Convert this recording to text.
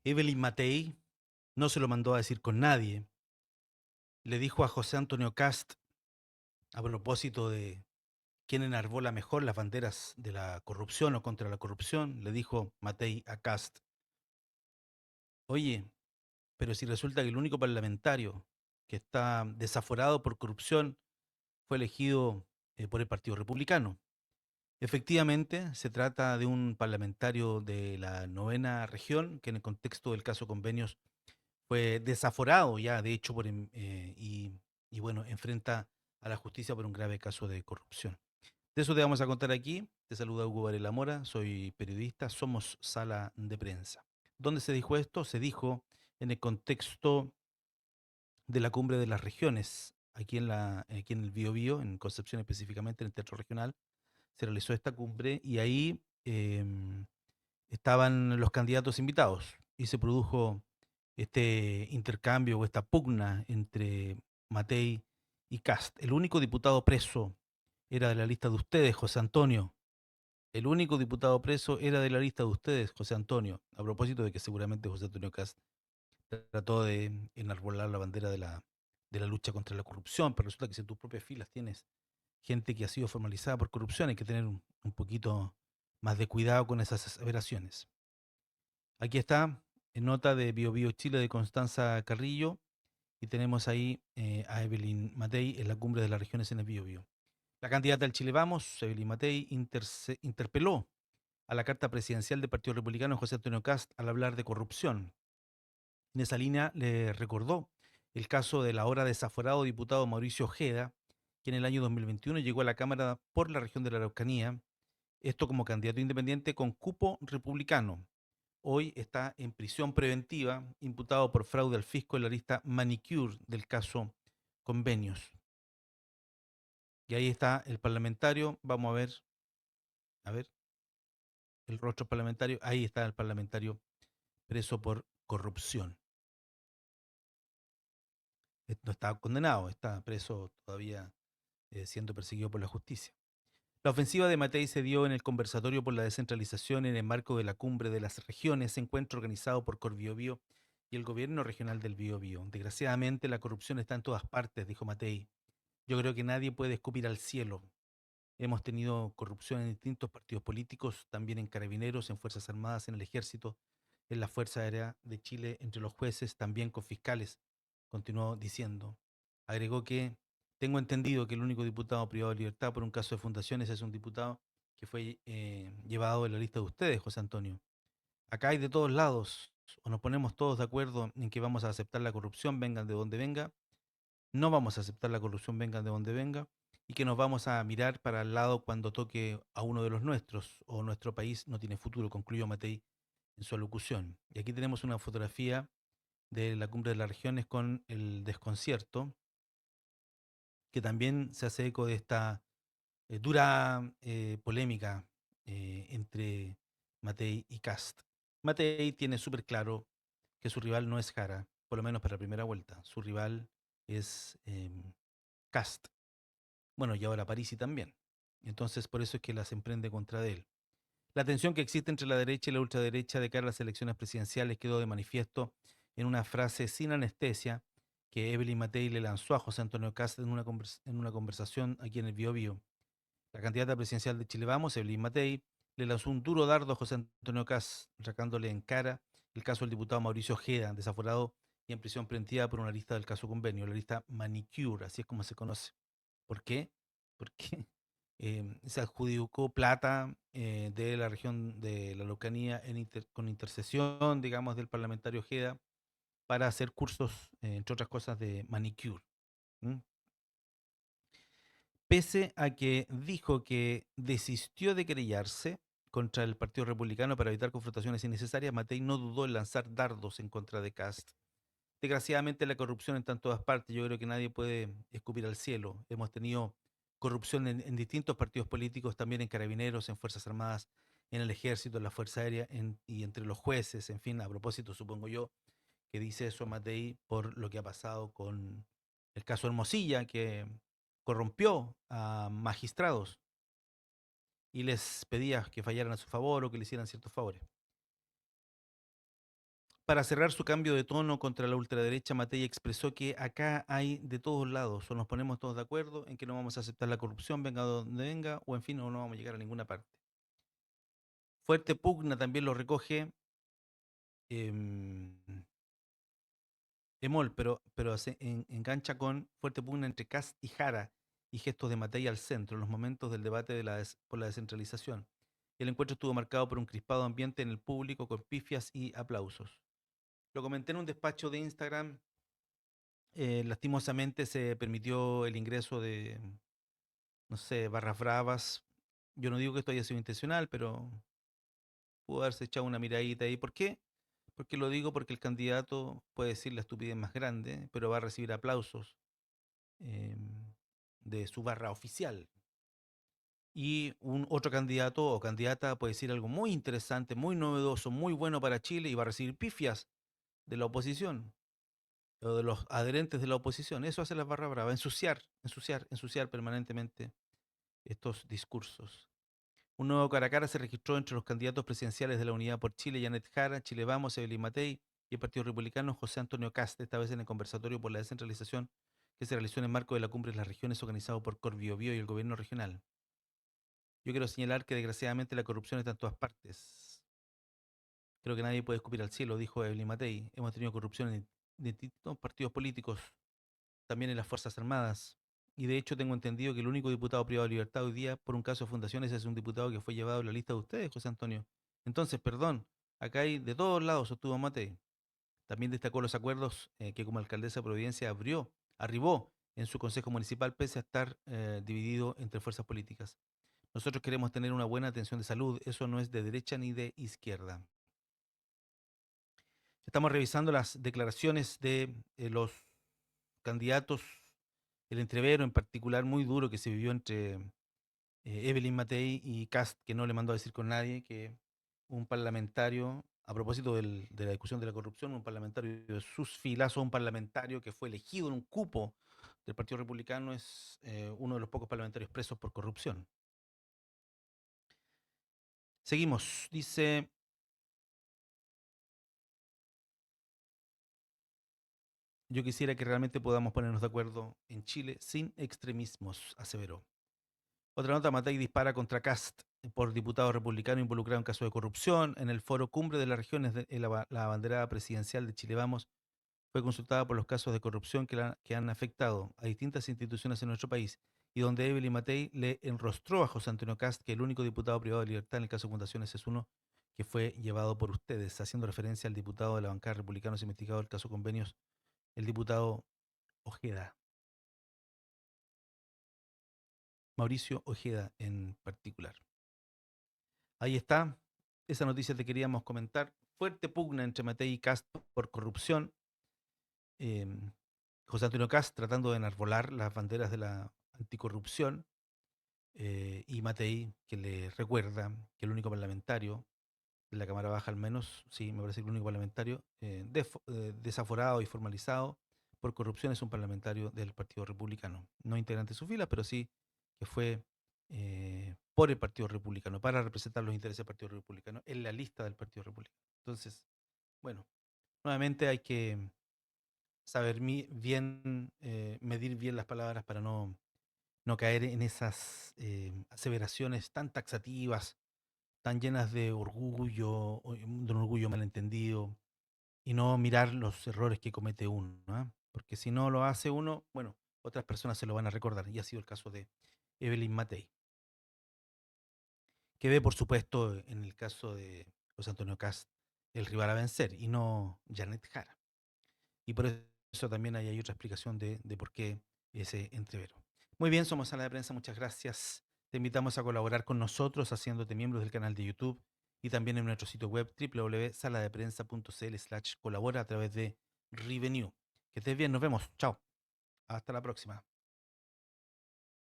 Evelyn Matei no se lo mandó a decir con nadie. Le dijo a José Antonio Cast, a propósito de quién enarbola mejor las banderas de la corrupción o contra la corrupción, le dijo Matei a Cast, oye, pero si resulta que el único parlamentario que está desaforado por corrupción fue elegido por el Partido Republicano. Efectivamente, se trata de un parlamentario de la novena región que en el contexto del caso Convenios fue desaforado ya, de hecho, y bueno, enfrenta a la justicia por un grave caso de corrupción. De eso te vamos a contar aquí. Te saluda Hugo Varela Mora, soy periodista, somos Sala de Prensa. ¿Dónde se dijo esto? Se dijo en el contexto de la Cumbre de las Regiones, aquí en el Biobío, en Concepción específicamente, en el Teatro Regional, se realizó esta cumbre y ahí estaban los candidatos invitados y se produjo este intercambio o esta pugna entre Matei y Cast. El único diputado preso era de la lista de ustedes, José Antonio. El único diputado preso era de la lista de ustedes, José Antonio. A propósito de que seguramente José Antonio Cast trató de enarbolar la bandera de la lucha contra la corrupción, pero resulta que si en tus propias filas tienes gente que ha sido formalizada por corrupción, hay que tener un poquito más de cuidado con esas aseveraciones. Aquí está, en nota de Bio Bio Chile de Constanza Carrillo, y tenemos ahí a Evelyn Matei en la cumbre de las regiones en el Bio Bio. La candidata del Chile Vamos, Evelyn Matei, interpeló a la carta presidencial del Partido Republicano José Antonio Cast al hablar de corrupción. En esa línea le recordó el caso del ahora desaforado diputado Mauricio Ojeda, que en el año 2021 llegó a la Cámara por la región de la Araucanía, esto como candidato independiente con cupo republicano. Hoy está en prisión preventiva, imputado por fraude al fisco en la lista Manicure del caso Convenios. Y ahí está el parlamentario, vamos a ver, el rostro parlamentario, ahí está el parlamentario preso por corrupción. No está condenado, está preso todavía siendo perseguido por la justicia. La ofensiva de Matei se dio en el conversatorio por la descentralización en el marco de la Cumbre de las Regiones, encuentro organizado por Corbiobío y el gobierno regional del Biobío. Desgraciadamente la corrupción está en todas partes, dijo Matei. Yo creo que nadie puede escupir al cielo. Hemos tenido corrupción en distintos partidos políticos, también en carabineros, en Fuerzas Armadas, en el Ejército, en la Fuerza Aérea de Chile, entre los jueces, también con fiscales, continuó diciendo. Agregó que tengo entendido que el único diputado privado de libertad por un caso de fundaciones es un diputado que fue llevado en la lista de ustedes, José Antonio. Acá hay de todos lados, o nos ponemos todos de acuerdo en que vamos a aceptar la corrupción, vengan de donde venga, no vamos a aceptar la corrupción, venga de donde venga, y que nos vamos a mirar para el lado cuando toque a uno de los nuestros, o nuestro país no tiene futuro, concluyó Matei en su alocución. Y aquí tenemos una fotografía de la cumbre de las regiones con el desconcierto, que también se hace eco de esta dura polémica entre Matei y Cast. Matei tiene súper claro que su rival no es Jara, por lo menos para la primera vuelta. Su rival es Cast. Bueno, y ahora Parisi también. Entonces, por eso es que las emprende contra él. La tensión que existe entre la derecha y la ultraderecha de cara a las elecciones presidenciales quedó de manifiesto en una frase sin anestesia que Evelyn Matei le lanzó a José Antonio Cast en una conversación aquí en el Bio Bio. La candidata presidencial de Chile Vamos, Evelyn Matei, le lanzó un duro dardo a José Antonio Cast, sacándole en cara el caso del diputado Mauricio Ojeda, desaforado y en prisión preventiva por una lista del caso Convenio, la lista Manicure, así es como se conoce. ¿Por qué? Porque se adjudicó plata de la región de la Araucanía con intercesión, digamos, del parlamentario Ojeda para hacer cursos, entre otras cosas, de manicure. ¿M? Pese a que dijo que desistió de querellarse contra el Partido Republicano para evitar confrontaciones innecesarias, Matei no dudó en lanzar dardos en contra de Cast. Desgraciadamente la corrupción está en todas partes, yo creo que nadie puede escupir al cielo. Hemos tenido corrupción en distintos partidos políticos, también en carabineros, en Fuerzas Armadas, en el Ejército, en la Fuerza Aérea y entre los jueces, en fin, a propósito, supongo yo, que dice eso Matei por lo que ha pasado con el caso Hermosilla, que corrompió a magistrados y les pedía que fallaran a su favor o que le hicieran ciertos favores. Para cerrar su cambio de tono contra la ultraderecha, Matei expresó que acá hay de todos lados, o nos ponemos todos de acuerdo en que no vamos a aceptar la corrupción, venga donde venga, o en fin, o no vamos a llegar a ninguna parte. Fuerte pugna también lo recoge em, Emol, pero se engancha con fuerte pugna entre Kast y Jara y gestos de Matei al centro en los momentos del debate por la descentralización. El encuentro estuvo marcado por un crispado ambiente en el público con pifias y aplausos. Lo comenté en un despacho de Instagram. Lastimosamente se permitió el ingreso de, no sé, barras bravas. Yo no digo que esto haya sido intencional, pero pudo haberse echado una miradita ahí. ¿Por qué? Porque lo digo porque el candidato puede decir la estupidez más grande, pero va a recibir aplausos eh, de su barra oficial. Y un otro candidato o candidata puede decir algo muy interesante, muy novedoso, muy bueno para Chile y va a recibir pifias de la oposición o de los adherentes de la oposición. Eso hace las barras bravas, ensuciar permanentemente estos discursos. Un nuevo cara a cara se registró entre los candidatos presidenciales de la Unidad por Chile, Janet Jara, Chile Vamos, Evelyn Matei, y el Partido Republicano, José Antonio Kast, esta vez en el conversatorio por la descentralización que se realizó en el marco de la Cumbre de las Regiones organizado por Corbiobío y el gobierno regional. Yo quiero señalar que desgraciadamente la corrupción está en todas partes. Creo que nadie puede escupir al cielo, dijo Evelyn Matei. Hemos tenido corrupción en distintos partidos políticos, también en las Fuerzas Armadas. Y de hecho tengo entendido que el único diputado privado de libertad hoy día por un caso de fundaciones es un diputado que fue llevado a la lista de ustedes, José Antonio. Entonces, perdón, acá hay de todos lados, sostuvo Matei. También destacó los acuerdos que como alcaldesa de Providencia arribó en su consejo municipal pese a estar dividido entre fuerzas políticas. Nosotros queremos tener una buena atención de salud, eso no es de derecha ni de izquierda. Estamos revisando las declaraciones de los candidatos, el entrevero en particular muy duro que se vivió entre Evelyn Matei y Kast, que no le mandó a decir con nadie que un parlamentario, a propósito de la discusión de la corrupción, un parlamentario de sus filas o un parlamentario que fue elegido en un cupo del Partido Republicano es uno de los pocos parlamentarios presos por corrupción. Seguimos, dice, yo quisiera que realmente podamos ponernos de acuerdo en Chile sin extremismos, aseveró. Otra nota, Matei dispara contra Kast por diputado republicano involucrado en caso de corrupción. En el foro Cumbre de las Regiones, la banderada presidencial de Chile Vamos fue consultada por los casos de corrupción que han afectado a distintas instituciones en nuestro país y donde Evelyn Matei le enrostró a José Antonio Kast que el único diputado privado de libertad en el caso de Fundaciones es uno que fue llevado por ustedes, haciendo referencia al diputado de la bancada republicana investigado del caso Convenios, el diputado Ojeda, Mauricio Ojeda en particular. Ahí está, esa noticia te queríamos comentar. Fuerte pugna entre Matei y Kast por corrupción. Eh, José Antonio Kast tratando de enarbolar las banderas de la anticorrupción y Matei que le recuerda que el único parlamentario, de la Cámara Baja al menos, sí, me parece que el único parlamentario desaforado y formalizado por corrupción es un parlamentario del Partido Republicano. No integrante de su fila, pero sí que fue por el Partido Republicano, para representar los intereses del Partido Republicano en la lista del Partido Republicano. Entonces, bueno, nuevamente hay que saber bien, medir bien las palabras para no caer en esas aseveraciones tan taxativas, tan llenas de orgullo, de un orgullo malentendido, y no mirar los errores que comete uno, ¿no? Porque si no lo hace uno, bueno, otras personas se lo van a recordar, y ha sido el caso de Evelyn Matei, que ve, por supuesto, en el caso de José Antonio Kast, el rival a vencer, y no Janet Jara. Y por eso también hay otra explicación de por qué ese entrevero. Muy bien, somos Sala de Prensa, muchas gracias. Te invitamos a colaborar con nosotros haciéndote miembros del canal de YouTube y también en nuestro sitio web www.saladeprensa.cl/colabora a través de Revenue. Que estés bien, nos vemos. Chao. Hasta la próxima.